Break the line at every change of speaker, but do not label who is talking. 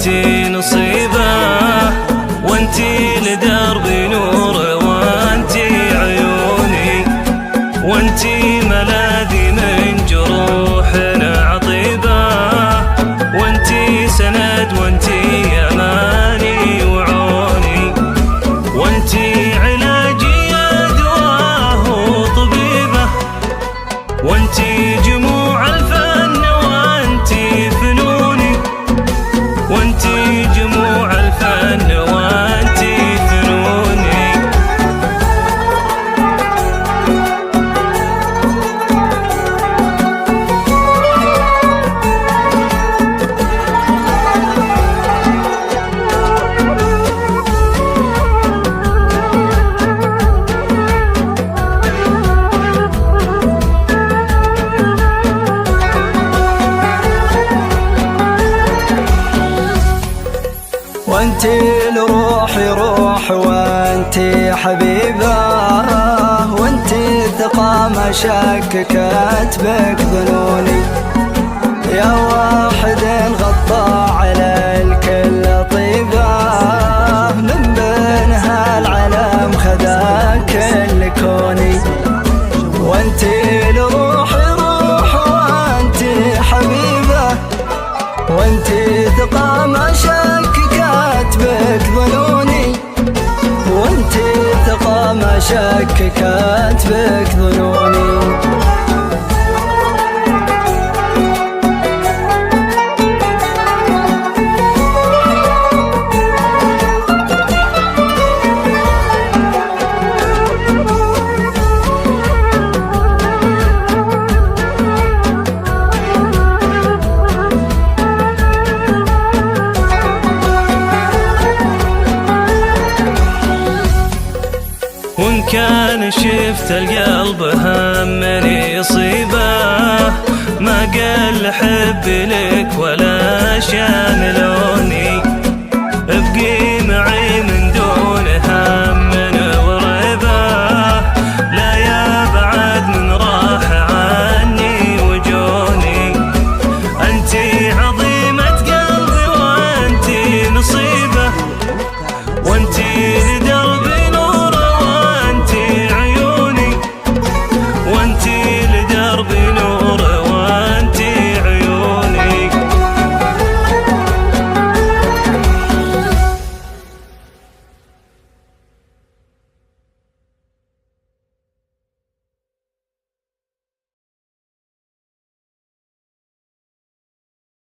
وانتي نصيبه، وانتي لدربي نور، وانتي عيوني، وانتي ملاذي من جروحنا عطيبه، وانتي سند، وانتي اماني وعوني، وانتي علاجي دواه وطبيبه، وانتي جموع الفن، وانتي فنوني، وانتي جموع الفن، وانتي فنوني.
وانتي لروحي روح، وانتي حبيبة، وانتي الثقة ما شككت بك ظنوني، يا واحد غطى على الكل طيبة، من بينها العلم خذا كل كوني. وانتي لروحي روح، وانتي حبيبة، وانتي ثقة ما شككت بك ظنوني، وانتي ثقة ما شككت بك ظنوني.
وإن كان شفت القلب هم يصيبه، ما قل حبي لك ولا شان